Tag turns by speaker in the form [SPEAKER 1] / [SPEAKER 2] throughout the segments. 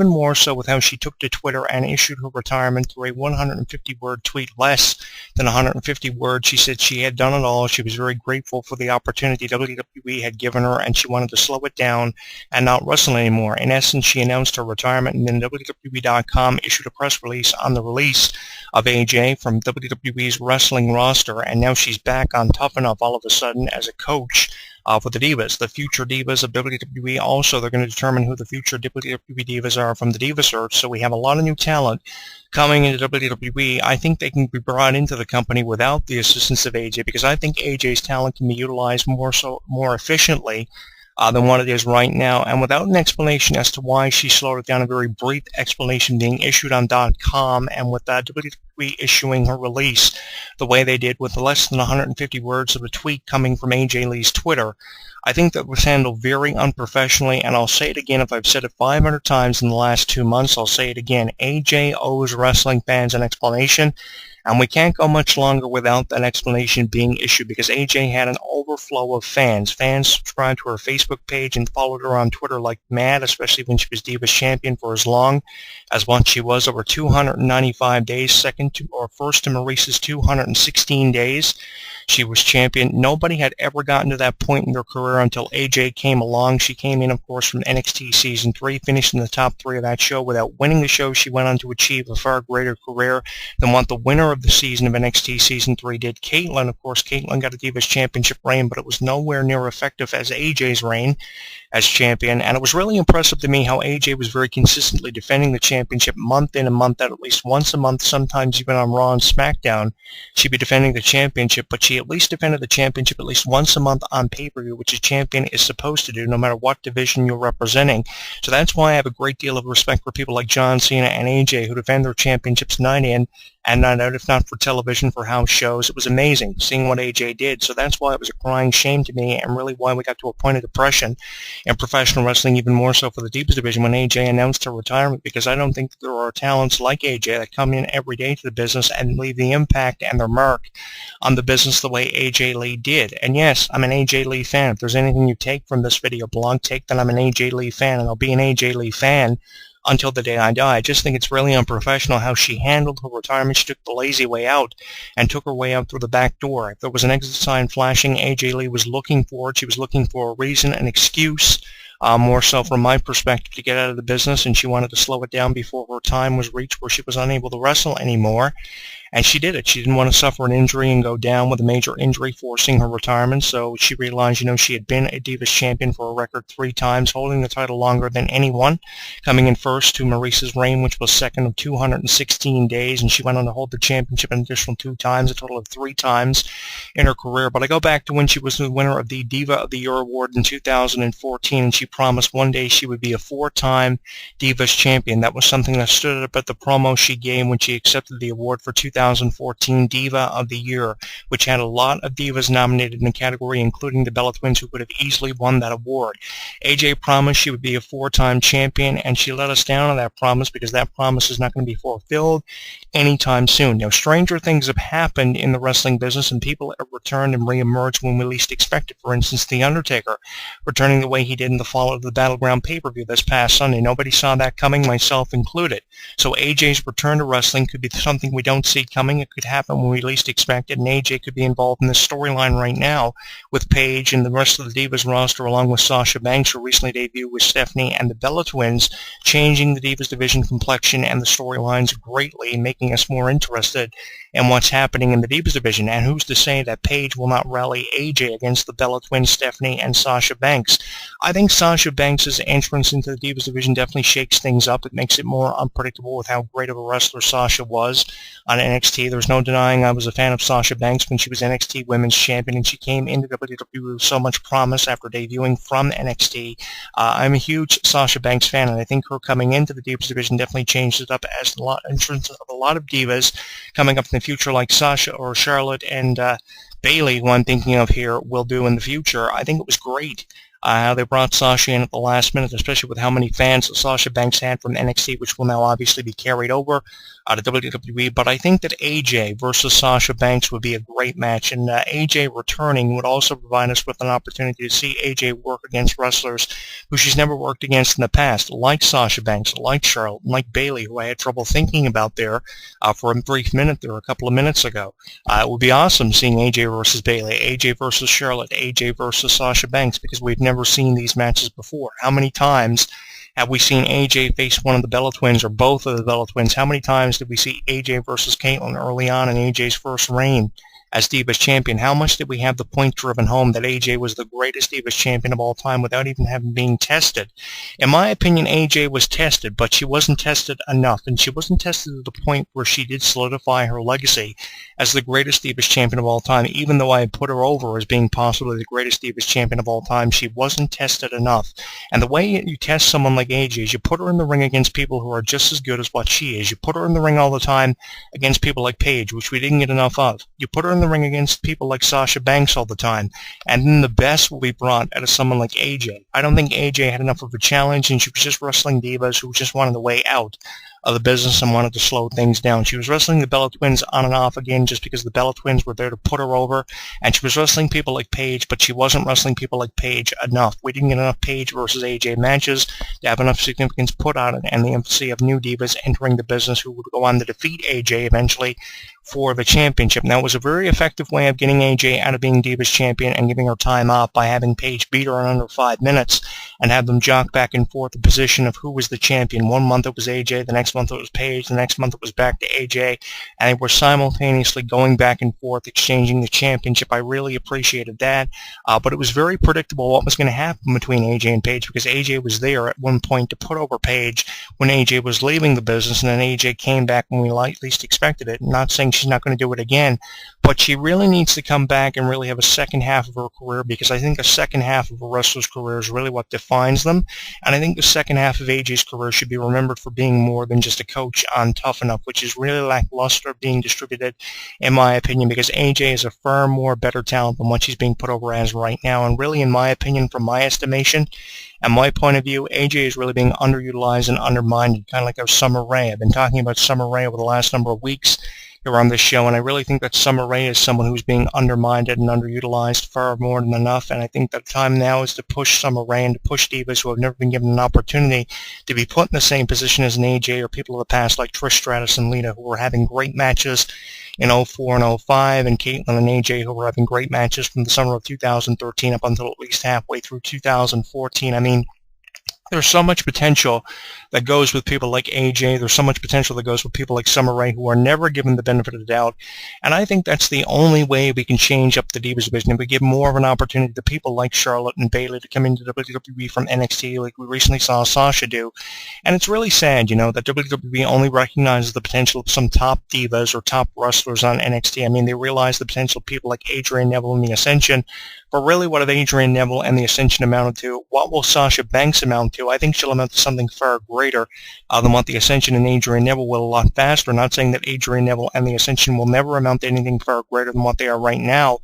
[SPEAKER 1] even more so with how she took to Twitter and issued her retirement through a 150-word tweet, less than 150 words. She said she had done it all. She was very grateful for the opportunity WWE had given her, and she wanted to slow it down and not wrestle anymore. In essence, she announced her retirement, and then WWE.com issued a press release on the release of AJ from WWE's wrestling roster, and now she's back on Tough Enough all of a sudden as a coach for the Divas, the future Divas of WWE. Also, they're going to determine who the future WWE Divas are from the Diva search, so we have a lot of new talent coming into WWE. I think they can be brought into the company without the assistance of AJ, because I think AJ's talent can be utilized more efficiently than what it is right now, and without an explanation as to why she slowed it down, a very brief explanation being issued on .com, and with that WWE issuing her release the way they did with less than 150 words of a tweet coming from AJ Lee's Twitter, I think that was handled very unprofessionally, and I'll say it again. If I've said it 500 times in the last 2 months, I'll say it again. AJ owes wrestling fans an explanation, and we can't go much longer without that explanation being issued, because AJ had an overflow of fans. Fans subscribed to her Facebook page and followed her on Twitter like mad, especially when she was Divas Champion for as long as what she was, over 295 days, first to Maurice's 216 days. She was champion. Nobody had ever gotten to that point in their career until AJ came along. She came in, of course, from NXT Season 3, finished in the top 3 of that show. Without winning the show, she went on to achieve a far greater career than what the winner of the season of NXT Season 3 did. Caitlyn, of course, Caitlyn got a Divas Championship reign, but it was nowhere near effective as AJ's reign as champion, and it was really impressive to me how AJ was very consistently defending the championship month in and month out, at least once a month, sometimes even on Raw and SmackDown. She'd be defending the championship, but she at least defended the championship at least once a month on pay-per-view, which a champion is supposed to do no matter what division you're representing. So that's why I have a great deal of respect for people like John Cena and AJ who defend their championships night in and night out, if not for television, for house shows. It was amazing seeing what AJ did, so that's why it was a crying shame to me, and really why we got to a point of depression in professional wrestling, even more so for the Divas division, when AJ announced her retirement, because I don't think that there are talents like AJ that come in every day to the business and leave the impact and their mark on the business the way AJ Lee did. And yes, I'm an AJ Lee fan. If there's anything you take from this video blog, take that I'm an AJ Lee fan, and I'll be an AJ Lee fan until the day I die. I just think it's really unprofessional how she handled her retirement. She took the lazy way out and took her way out through the back door. If there was an exit sign flashing, AJ Lee was looking for it. She was looking for a reason, an excuse, more so from my perspective, to get out of the business, and she wanted to slow it down before her time was reached where she was unable to wrestle anymore. And she did it. She didn't want to suffer an injury and go down with a major injury, forcing her retirement. So she realized, she had been a Divas Champion for a record 3 times, holding the title longer than anyone, coming in first to Maurice's reign, which was second of 216 days. And she went on to hold the championship an additional 2 times, a total of 3 times in her career. But I go back to when she was the winner of the Diva of the Year award in 2014, and she promised one day she would be a 4-time Divas Champion. That was something that stood up at the promo she gave when she accepted the award for 2014 Diva of the Year, which had a lot of divas nominated in the category, including the Bella Twins, who would have easily won that award. AJ promised she would be a 4-time champion, and she let us down on that promise, because that promise is not going to be fulfilled anytime soon. Now, stranger things have happened in the wrestling business, and people have returned and reemerged when we least expected. For instance, The Undertaker returning the way he did in the fall of the Battleground pay-per-view this past Sunday. Nobody saw that coming, myself included. So AJ's return to wrestling could be something we don't see coming. It could happen when we least expect it, and AJ could be involved in this storyline right now with Paige and the rest of the Divas roster, along with Sasha Banks, who recently debuted with Stephanie and the Bella Twins, changing the Divas division complexion and the storylines greatly, making us more interested in what's happening in the Divas division. And who's to say that Paige will not rally AJ against the Bella Twins, Stephanie, and Sasha Banks? I think Sasha Banks' entrance into the Divas division definitely shakes things up. It makes it more unpredictable with how great of a wrestler Sasha was on NXT. There's no denying I was a fan of Sasha Banks when she was NXT Women's Champion, and she came into WWE with so much promise after debuting from NXT. I'm a huge Sasha Banks fan, and I think her coming into the Divas division definitely changed it up, as the entrance of a lot of divas coming up in the future, like Sasha or Charlotte and Bailey, who I'm thinking of here, will do in the future. I think it was great how they brought Sasha in at the last minute, especially with how many fans Sasha Banks had from NXT, which will now obviously be carried over to WWE. But I think that AJ versus Sasha Banks would be a great match, and AJ returning would also provide us with an opportunity to see AJ work against wrestlers who she's never worked against in the past, like Sasha Banks, like Charlotte, like Bailey, who I had trouble thinking about there for a brief minute there a couple of minutes ago. It would be awesome seeing AJ versus Bailey, AJ versus Charlotte, AJ versus Sasha Banks, because we've never seen these matches before. How many times have we seen AJ face one of the Bella Twins or both of the Bella Twins? How many times did we see AJ versus Caitlyn early on in AJ's first reign as Divas Champion? How much did we have the point driven home that AJ was the greatest Divas Champion of all time without even having been tested? In my opinion, AJ was tested, but she wasn't tested enough, and she wasn't tested to the point where she did solidify her legacy as the greatest Divas Champion of all time. Even though I put her over as being possibly the greatest Divas Champion of all time, she wasn't tested enough. And the way you test someone like AJ is you put her in the ring against people who are just as good as what she is. You put her in the ring all the time against people like Paige, which we didn't get enough of. You put her in the ring against people like Sasha Banks all the time, and then the best will be brought out of someone like AJ. I don't think AJ had enough of a challenge, and she was just wrestling divas who just wanted a way out of the business and wanted to slow things down. She was wrestling the Bella Twins on and off again just because the Bella Twins were there to put her over, and she was wrestling people like Paige, but she wasn't wrestling people like Paige enough. We didn't get enough Paige versus AJ matches to have enough significance put on it, and the emphasis of new divas entering the business who would go on to defeat AJ eventually for the championship. Now, it was a very effective way of getting AJ out of being Divas Champion and giving her time off by having Paige beat her in under 5 minutes and have them jock back and forth the position of who was the champion. 1 month it was AJ, the next month it was Paige, the next month it was back to AJ, and they were simultaneously going back and forth, exchanging the championship. I really appreciated that, but it was very predictable what was going to happen between AJ and Paige, because AJ was there at one point to put over Paige when AJ was leaving the business, and then AJ came back when we least expected it. I'm not saying she's not going to do it again, but she really needs to come back and really have a second half of her career, because I think the second half of a wrestler's career is really what defines them, and I think the second half of AJ's career should be remembered for being more than just a coach on Tough Enough, which is really lackluster being distributed, in my opinion, because AJ is a far more better talent than what she's being put over as right now, and really, in my opinion, from my estimation, and my point of view, AJ is really being underutilized and undermined, kind of like our Summer Rae. I've been talking about Summer Rae over the last number of weeks here on this show, and I really think that Summer Rae is someone who's being undermined and underutilized far more than enough, and I think that the time now is to push Summer Rae and to push divas who have never been given an opportunity to be put in the same position as an AJ or people of the past like Trish Stratus and Lita, who were having great matches in 04 and 05, and Caitlyn and AJ, who were having great matches from the summer of 2013 up until at least halfway through 2014. I mean, there's so much potential that goes with people like AJ. There's so much potential that goes with people like Summer Rae, who are never given the benefit of the doubt. And I think that's the only way we can change up the Divas division. If we give more of an opportunity to people like Charlotte and Bailey to come into WWE from NXT, like we recently saw Sasha do. And it's really sad, you know, that WWE only recognizes the potential of some top divas or top wrestlers on NXT. I mean, they realize the potential of people like Adrian Neville and the Ascension. But really, what have Adrian Neville and the Ascension amounted to? What will Sasha Banks amount to? I think she'll amount to something far greater than what the Ascension and Adrian Neville will a lot faster. Not saying that Adrian Neville and the Ascension will never amount to anything far greater than what they are right now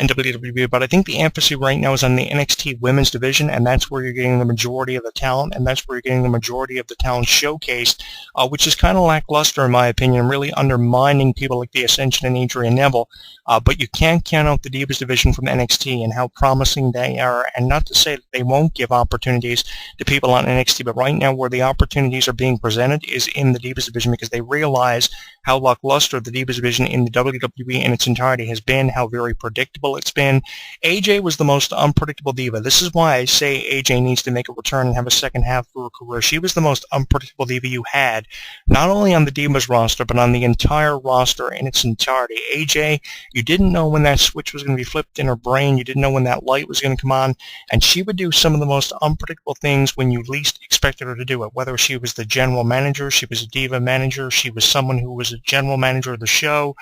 [SPEAKER 1] in WWE, but I think the emphasis right now is on the NXT women's division, and that's where you're getting the majority of the talent, and that's where you're getting the majority of the talent showcased, which is kind of lackluster in my opinion, really undermining people like the Ascension and Adrian Neville. But you can't count out the Divas division from NXT and how promising they are, and not to say that they won't give opportunities to people on NXT, but right now where the opportunities are being presented is in the Divas division, because they realize how lackluster the Divas division in the WWE in its entirety has been, how very predictable it's been. AJ was the most unpredictable diva. This is why I say AJ needs to make a return and have a second half of her career. She was the most unpredictable diva you had, not only on the Divas roster, but on the entire roster in its entirety. AJ, you didn't know when that switch was going to be flipped in her brain. You didn't know when that light was going to come on, and she would do some of the most unpredictable things when you least expected her to do it, whether she was the general manager, she was a diva manager, she was someone who was a general manager of the show.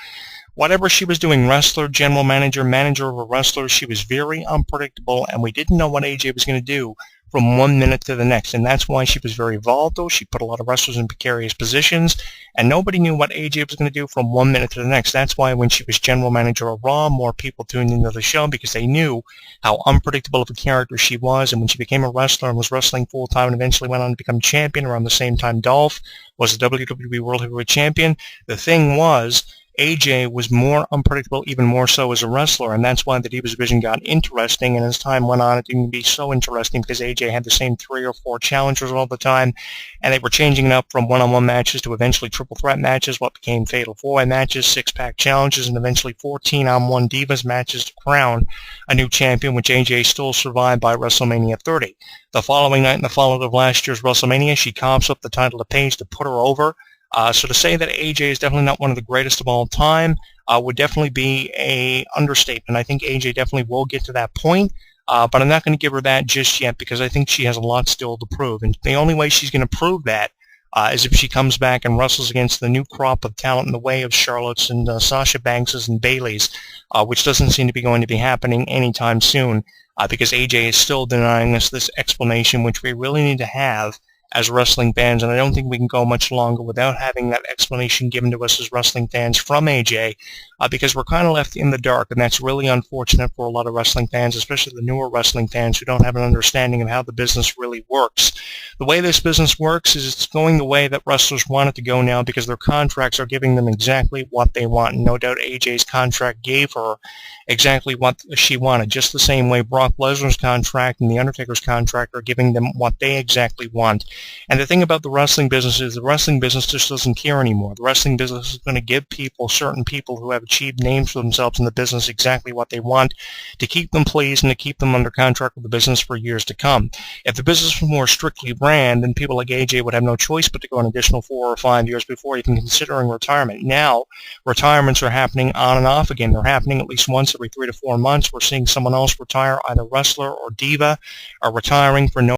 [SPEAKER 1] Whatever she was doing, wrestler, general manager, manager of a wrestler, she was very unpredictable, and we didn't know what AJ was going to do from 1 minute to the next, and that's why she was very volatile. She put a lot of wrestlers in precarious positions, and nobody knew what AJ was going to do from 1 minute to the next. That's why when she was general manager of Raw, more people tuned into the show because they knew how unpredictable of a character she was. And when she became a wrestler and was wrestling full-time and eventually went on to become champion around the same time Dolph was the WWE World Heavyweight Champion, the thing was AJ was more unpredictable, even more so as a wrestler, and that's why the Divas division got interesting, and as time went on, it didn't be so interesting because AJ had the same 3 or 4 challengers all the time, and they were changing it up from one-on-one matches to eventually triple threat matches, what became fatal 4-way matches, 6-pack challenges, and eventually 14-on-1 Divas matches to crown a new champion, which AJ still survived by WrestleMania 30. The following night, in the fallout of last year's WrestleMania, she comps up the title to Paige to put her over. So to say that AJ is definitely not one of the greatest of all time would definitely be an understatement. I think AJ definitely will get to that point, but I'm not going to give her that just yet because I think she has a lot still to prove. And the only way she's going to prove that is if she comes back and wrestles against the new crop of talent in the way of Charlotte's and Sasha Banks's and Bayley's, which doesn't seem to be going to be happening anytime soon because AJ is still denying us this explanation, which we really need to have as wrestling fans, and I don't think we can go much longer without having that explanation given to us as wrestling fans from AJ, because we're kind of left in the dark, and that's really unfortunate for a lot of wrestling fans, especially the newer wrestling fans who don't have an understanding of how the business really works. The way this business works is it's going the way that wrestlers want it to go now because their contracts are giving them exactly what they want, and no doubt AJ's contract gave her exactly what she wanted, just the same way Brock Lesnar's contract and The Undertaker's contract are giving them what they exactly want. And the thing about the wrestling business is the wrestling business just doesn't care anymore. The wrestling business is going to give certain people who have achieved names for themselves in the business exactly what they want to keep them pleased and to keep them under contract with the business for years to come. If the business was more strictly ran, then people like AJ would have no choice but to go an additional 4 or 5 years before even considering retirement. Now, retirements are happening on and off again. They're happening at least once every 3 to 4 months. We're seeing someone else retire, either wrestler or diva, are retiring for no